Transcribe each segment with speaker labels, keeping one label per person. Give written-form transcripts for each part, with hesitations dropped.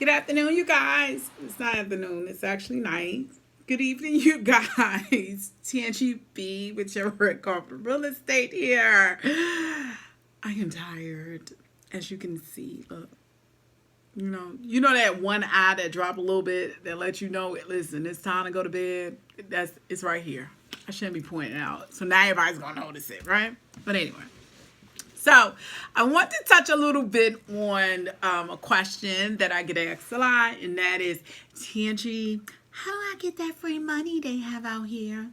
Speaker 1: Good afternoon, you guys. It's not afternoon, it's actually night. Good evening, you guys. TNGB with your red carpet real estate here. I am tired, as you can see. You know that one eye that drop a little bit that lets you know, listen, it's time to go to bed. It's right here. I shouldn't be pointing out, so now everybody's gonna notice it, right? But anyway. So I want to touch a little bit on a question that I get asked a lot, and that is, Tangie, how do I get that free money they have out here?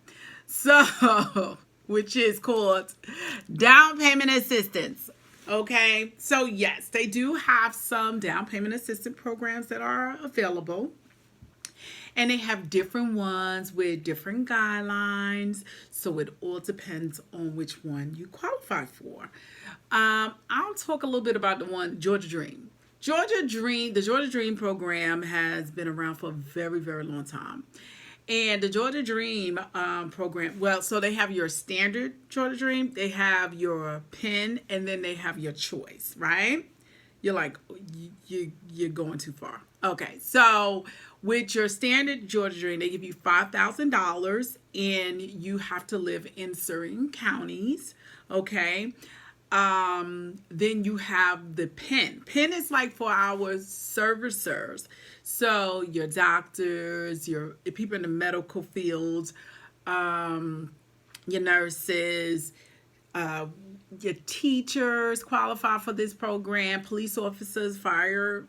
Speaker 1: So, which is called down payment assistance. Okay, so yes, they do have some down payment assistance programs that are available. And they have different ones with different guidelines. So it all depends on which one you qualify for. I'll talk a little bit about the one, Georgia Dream. The Georgia Dream program has been around for a very, very long time. And the Georgia Dream program, well, so they have your standard Georgia Dream, they have your PIN, and then they have your choice, right? You're like, you're going too far. Okay, so with your standard Georgia Dream, they give you $5,000 and you have to live in certain counties, okay? Then you have the PIN. PIN is like for our servicers. So your doctors, your people in the medical field, your nurses, your teachers qualify for this program, police officers, fighters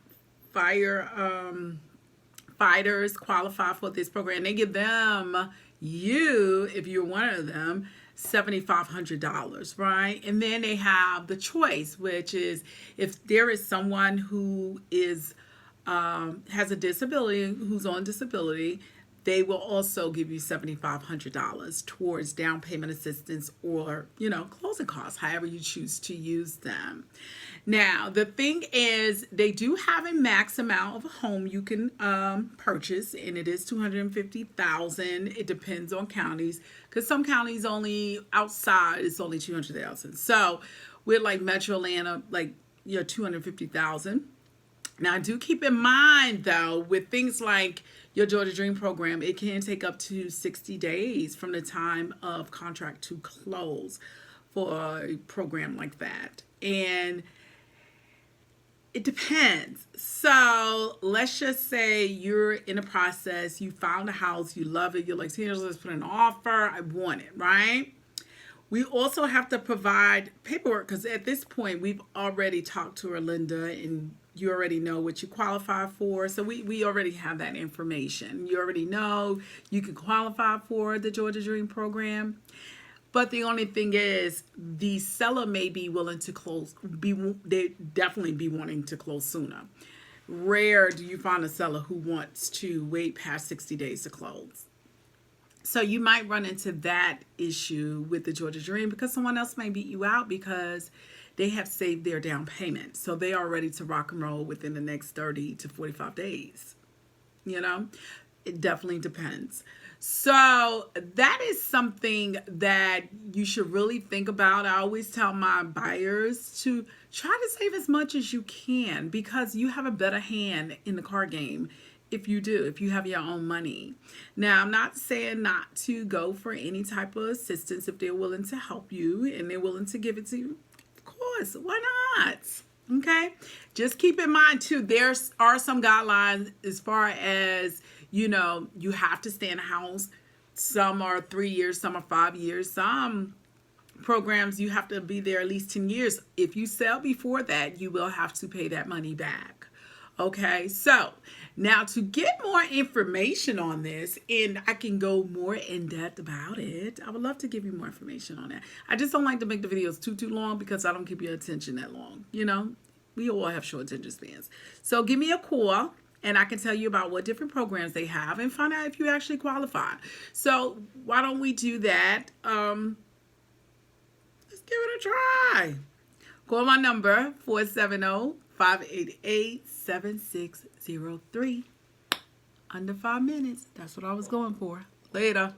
Speaker 1: qualify for this program. They give them, if you're one of them, $7,500, right? And then they have the choice, which is if there is someone who is has a disability, who's on disability, they will also give you $7,500 towards down payment assistance or, closing costs, however you choose to use them. Now, the thing is, they do have a max amount of a home you can purchase, and it is $250,000. It depends on counties, because some counties only outside it's only $200,000. So, with like Metro Atlanta, like $250,000. Now, do keep in mind, though, with things like your Georgia Dream program, it can take up to 60 days from the time of contract to close for a program like that. And it depends. So let's just say you're in a process, you found a house, you love it, you're like, let's put an offer, I want it, right? We also have to provide paperwork because at this point, we've already talked to our lender and you already know what you qualify for. So we already have that information. You already know you can qualify for the Georgia Dream program. But the only thing is the seller may be willing to close. They definitely be wanting to close sooner. Rare do you find a seller who wants to wait past 60 days to close. So you might run into that issue with the Georgia Dream because someone else may beat you out because they have saved their down payment. So they are ready to rock and roll within the next 30 to 45 days. It definitely depends. So that is something that you should really think about. I always tell my buyers to try to save as much as you can because you have a better hand in the card game if you have your own money. Now, I'm not saying not to go for any type of assistance if they're willing to help you and they're willing to give it to you. Of course, why not? Okay, just keep in mind too, there are some guidelines as far as, you have to stay in a house. Some are 3 years, some are 5 years. Some programs you have to be there at least 10 years. If you sell before that, you will have to pay that money back. Okay, so now to get more information on this, and I can go more in depth about it, I would love to give you more information on that. I just don't like to make the videos too long because I don't keep your attention that long. We all have short attention spans. So give me a call and I can tell you about what different programs they have and find out if you actually qualify. So why don't we do that? Let's give it a try. Call my number, 470-588-7603. Under 5 minutes. That's what I was going for. Later.